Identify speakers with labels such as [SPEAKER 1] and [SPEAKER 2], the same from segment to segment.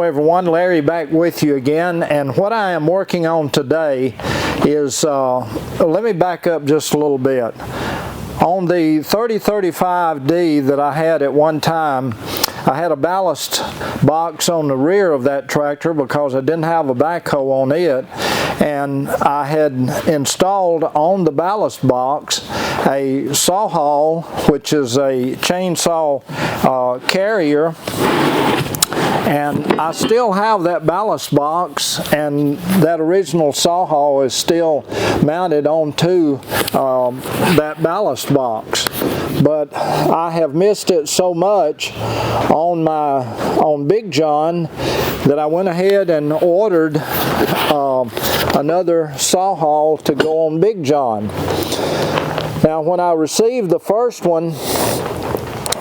[SPEAKER 1] everyone, Larry back with you again, and what I am working on today is, let me back up just a little bit. On the 3035D that I had at one time, I had a ballast box on the rear of that tractor because I didn't have a backhoe on it, and I had installed on the ballast box a SawHaul, which is a chainsaw carrier. And I still have that ballast box, and that original SawHaul is still mounted onto that ballast box. But I have missed it so much on Big John that I went ahead and ordered another SawHaul to go on Big John. Now, when I received the first one,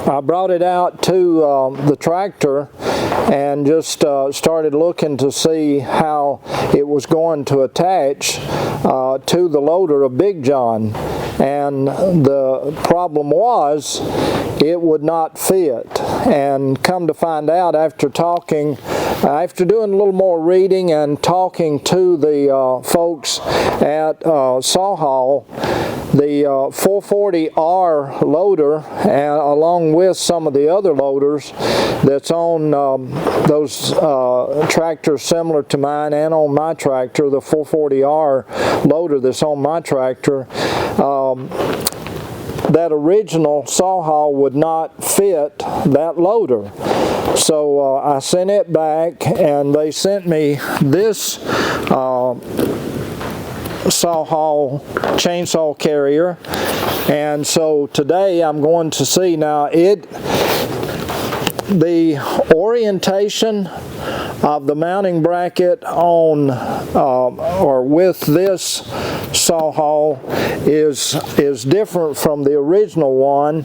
[SPEAKER 1] I brought it out to the tractor and just started looking to see how it was going to attach to the loader of Big John, and the problem was it would not fit. And come to find out, after doing a little more reading and talking to the folks at SawHaul, the 440R loader, along with some of the other loaders that's on those tractors similar to mine and on my tractor, the 440R loader that's on my tractor, that original SawHaul would not fit that loader. So I sent it back, and they sent me this SawHaul chainsaw carrier. And so today I'm going to see, now the orientation of the mounting bracket on or with this SawHaul is different from the original one,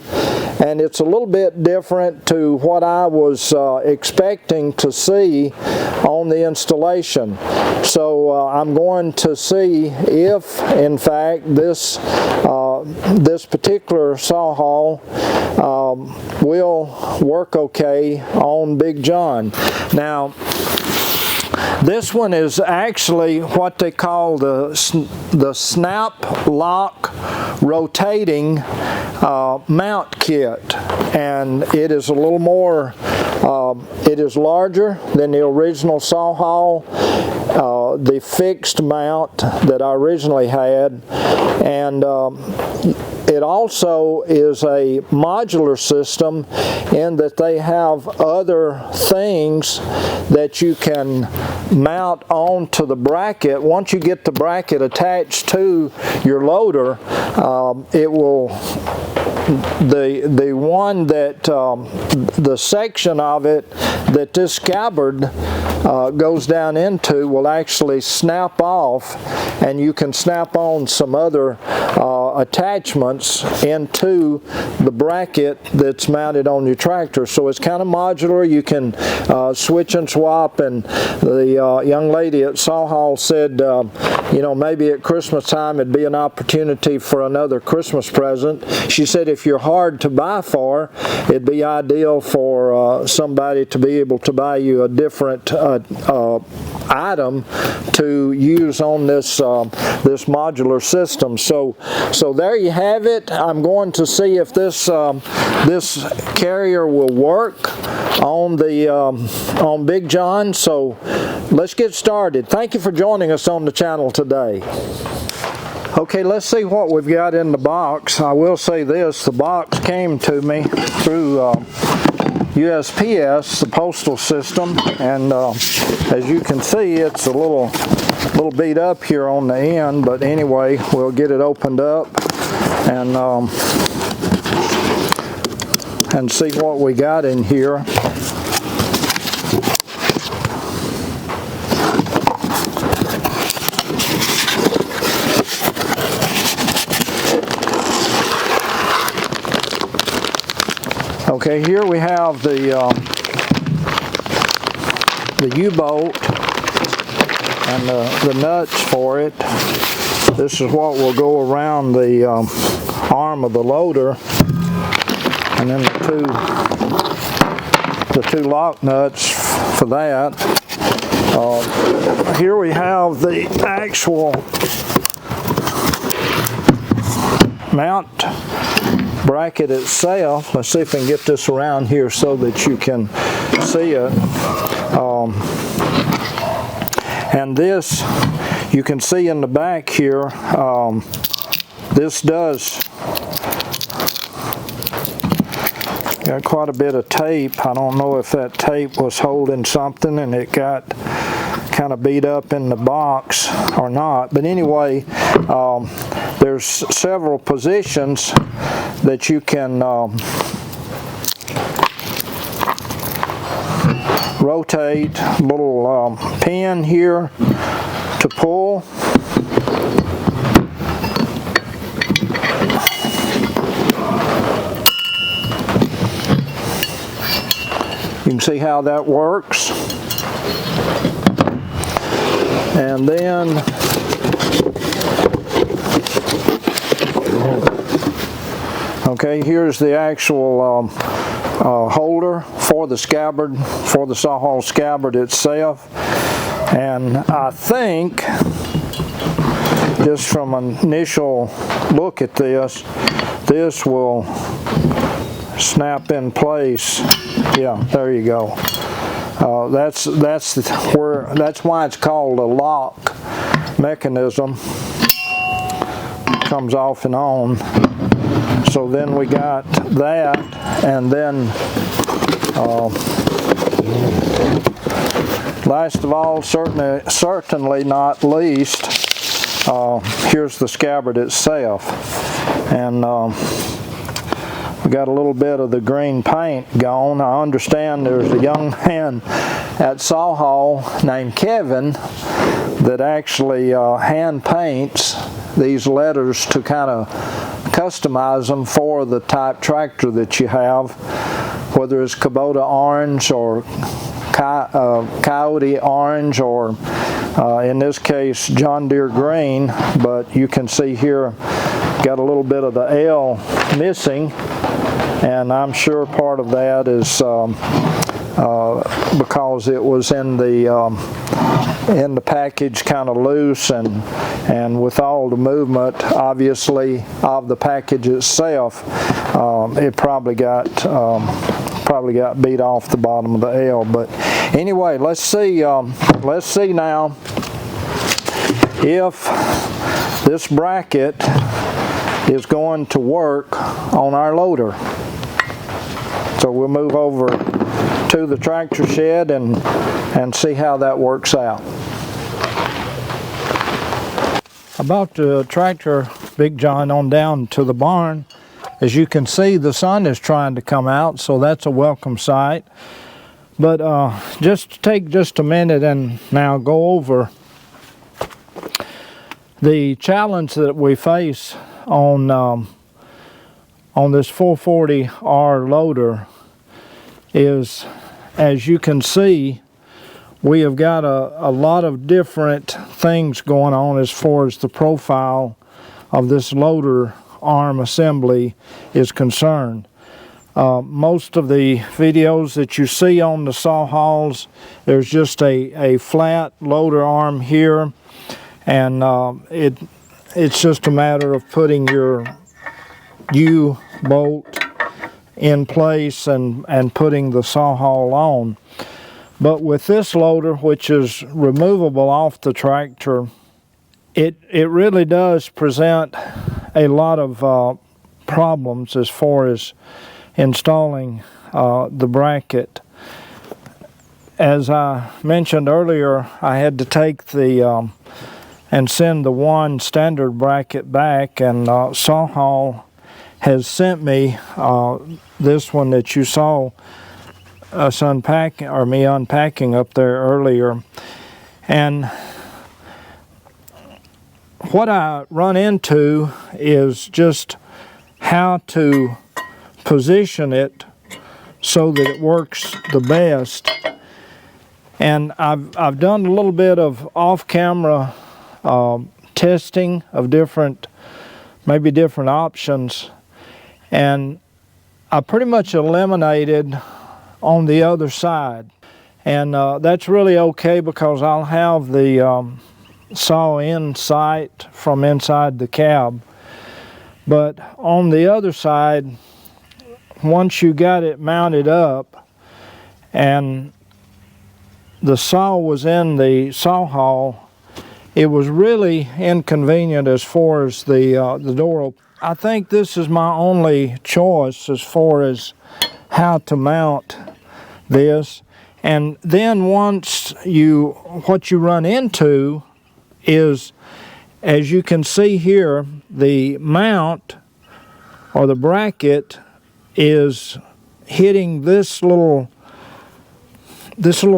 [SPEAKER 1] and it's a little bit different to what I was expecting to see on the installation. So I'm going to see if in fact this particular SawHaul will work okay on Big John. Now, this one is actually what they call the Snap-Lok rotating mount kit, and it is a little more, it is larger than the original SawHaul, the fixed mount that I originally had, and it also is a modular system in that they have other things that you can mount onto the bracket. Once you get the bracket attached to your loader, it will, the one that, the section of it that this scabbard goes down into will actually snap off, and you can snap on some other attachments into the bracket that's mounted on your tractor. So it's kind of modular. You can switch and swap, and the young lady at SawHaul said, you know, maybe at Christmas time it'd be an opportunity for another Christmas present. She said if you're hard to buy for, it'd be ideal for somebody to be able to buy you a different item to use on this this modular system. So there you have it. I'm going to see if this this carrier will work on the on Big John. So let's get started. Thank you for joining us on the channel today. Okay, let's see what we've got in the box. I will say this, the box came to me through USPS, the postal system, and as you can see, it's a little beat up here on the end, but anyway, we'll get it opened up and see what we got in here. Okay, here we have the U-bolt and the nuts for it. This is what will go around the arm of the loader, and then the 2 lock nuts for that. Here we have the actual mount bracket itself. Let's see if we can get this around here so that you can see it. And this, you can see in the back here, this does got quite a bit of tape. I don't know if that tape was holding something and it got kind of beat up in the box or not. But anyway, there's several positions that you can rotate. A little pin here to pull. You can see how that works. And then okay, here's the actual holder for the scabbard, for the SawHaul scabbard itself. And I think, just from an initial look at this, this will snap in place. Yeah, there you go. That's why it's called a lock mechanism. Comes off and on. So then we got that, and then last of all, certainly not least, here's the scabbard itself. And we got a little bit of the green paint gone. I understand there's a young man at SawHaul named Kevin that actually hand paints these letters to kind of customize them for the type tractor that you have, whether it's Kubota orange or Coyote orange, or in this case John Deere green. But you can see here got a little bit of the L missing, and I'm sure part of that is because it was in the package kind of loose, and with all the movement obviously of the package itself, it probably got beat off the bottom of the L. But anyway, let's see now if this bracket is going to work on our loader. So we'll move over to the tractor shed and see how that works out. About the tractor, Big John, on down to the barn. As you can see, the sun is trying to come out, so that's a welcome sight. But just take just a minute and now go over the challenge that we face on this 440R loader. Is, as you can see, we have got a lot of different things going on as far as the profile of this loader arm assembly is concerned. Most of the videos that you see on the SawHauls, there's just a flat loader arm here, and it's just a matter of putting your U-bolt in place and putting the SawHaul on. But with this loader, which is removable off the tractor, it really does present a lot of problems as far as installing the bracket. As I mentioned earlier, I had to take the and send the one standard bracket back, and SawHaul has sent me this one that you saw us unpacking, or me unpacking up there earlier. And what I run into is just how to position it so that it works the best. And I've done a little bit of off-camera testing of maybe different options, and I pretty much eliminated on the other side. And that's really okay because I'll have the saw in sight from inside the cab. But on the other side, once you got it mounted up and the saw was in the SawHaul, it was really inconvenient as far as the door opener. I think this is my only choice as far as how to mount this. And then once what you run into is, as you can see here, the mount or the bracket is hitting this little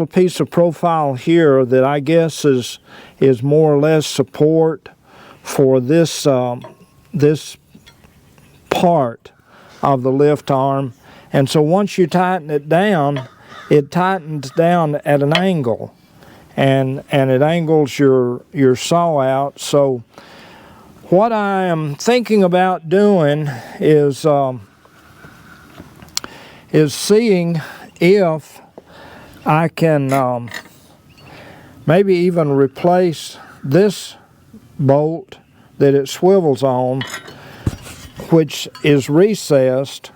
[SPEAKER 1] piece of profile here that I guess is more or less support for this this part of the lift arm. And so once you tighten it down, it tightens down at an angle, and it angles your saw out. So what I am thinking about doing is seeing if I can maybe even replace this bolt that it swivels on, which is recessed,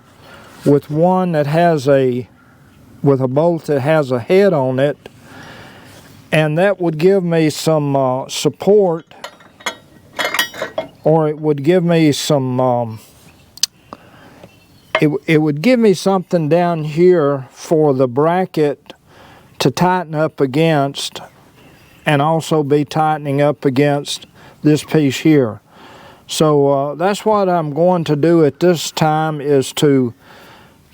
[SPEAKER 1] with one that has a bolt that has a head on it, and that would give me some support, or it would give me some it would give me something down here for the bracket to tighten up against, and also be tightening up against this piece here. So that's what I'm going to do at this time, is to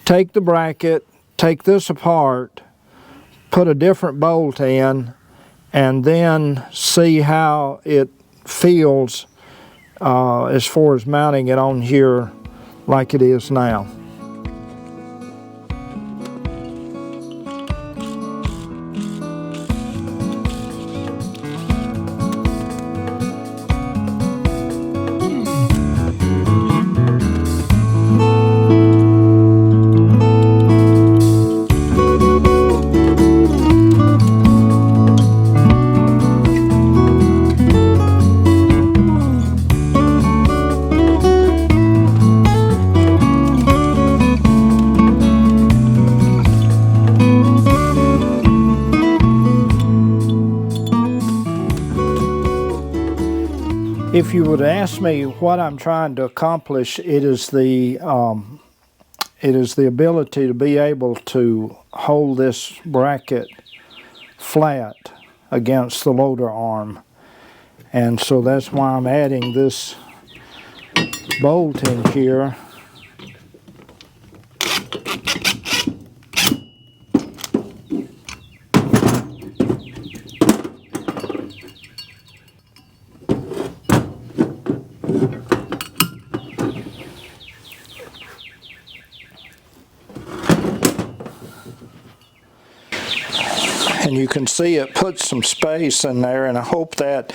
[SPEAKER 1] take the bracket, take this apart, put a different bolt in, and then see how it feels as far as mounting it on here like it is now. If you would ask me what I'm trying to accomplish, it is the ability to be able to hold this bracket flat against the loader arm. And so that's why I'm adding this bolt in here. And you can see it puts some space in there, and I hope that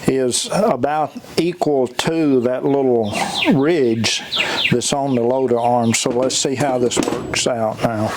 [SPEAKER 1] is about equal to that little ridge that's on the loader arm. So let's see how this works out now.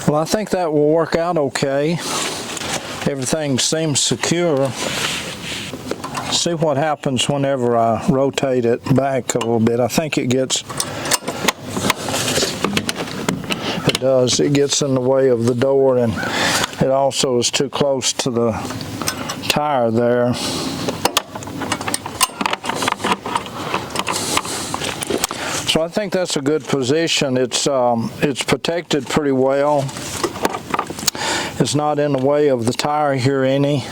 [SPEAKER 1] Well, I think that will work out okay. Everything seems secure. See what happens whenever I rotate it back a little bit. I think it gets in the way of the door, and it also is too close to the tire there. So I think that's a good position. It's protected pretty well. It's not in the way of the tire here any.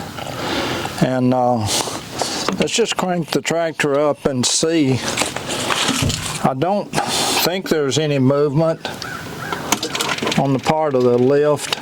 [SPEAKER 1] And let's just crank the tractor up and see. I don't think there's any movement on the part of the lift.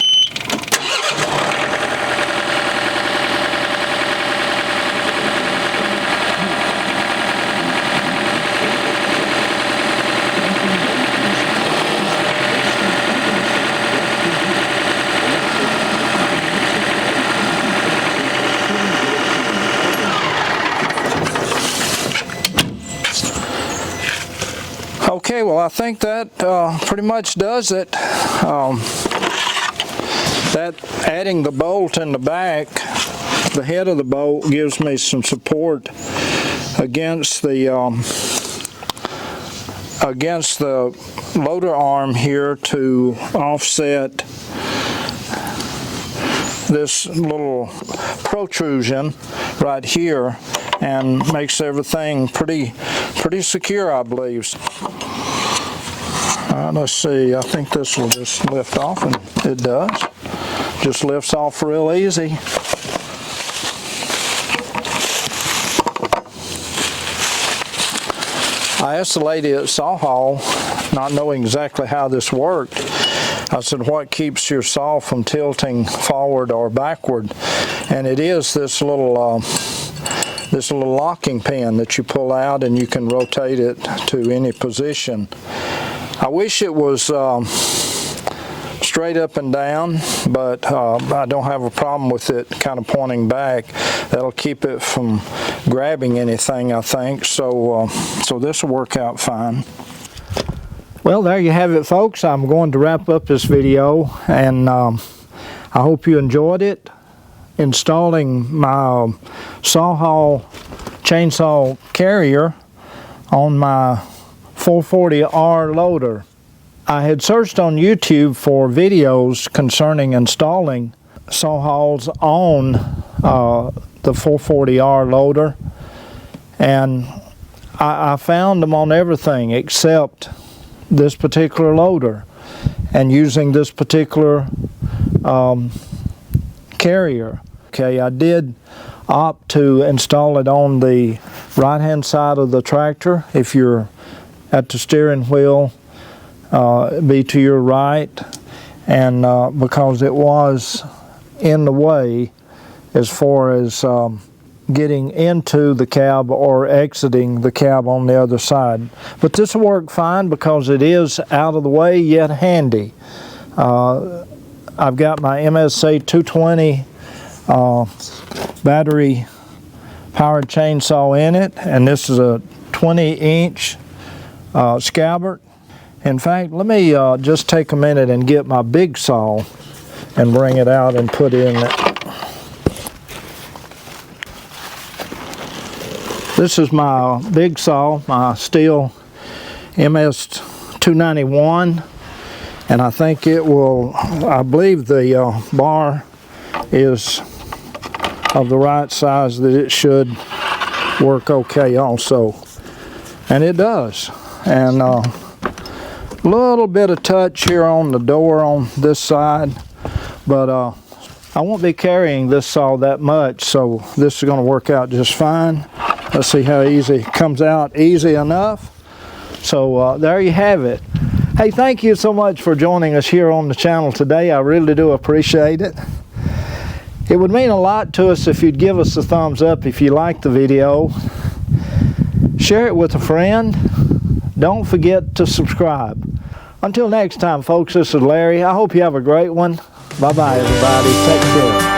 [SPEAKER 1] Okay, well, I think that pretty much does it. That adding the bolt in the back, the head of the bolt gives me some support against the loader arm here to offset this little protrusion right here, and makes everything pretty secure, I believe. Let's see, I think this will just lift off, and it does. Just lifts off real easy. I asked the lady at SawHaul, not knowing exactly how this worked, I said, what keeps your saw from tilting forward or backward? And it is this little locking pin that you pull out, and you can rotate it to any position. I wish it was straight up and down, but I don't have a problem with it kind of pointing back. That'll keep it from grabbing anything, I think. So this will work out fine. Well, there you have it, folks. I'm going to wrap up this video, and I hope you enjoyed it. Installing my SawHaul chainsaw carrier on my 440R loader. I had searched on YouTube for videos concerning installing SawHaul's On the 440R loader, and I found them on everything except this particular loader, and using this particular carrier. Okay, I did opt to install it on the right hand side of the tractor. If you're at the steering wheel, be to your right, and because it was in the way as far as getting into the cab or exiting the cab on the other side. But this will work fine because it is out of the way yet handy. I've got my MSA 220 battery powered chainsaw in it, and this is a 20-inch scabbard. In fact, let me just take a minute and get my big saw and bring it out and put in it. This is my big saw, my Stihl MS 291, and I think it will, I believe the bar is of the right size that it should work okay also, and it does. And a little bit of touch here on the door on this side, but I won't be carrying this saw that much, so this is going to work out just fine. Let's see how easy it comes out. Easy enough. So there you have it. Hey, thank you so much for joining us here on the channel today. I really do appreciate it. It would mean a lot to us if you'd give us a thumbs up if you liked the video. Share it with a friend. Don't forget to subscribe. Until next time, folks, this is Larry. I hope you have a great one. Bye-bye, everybody. Take care.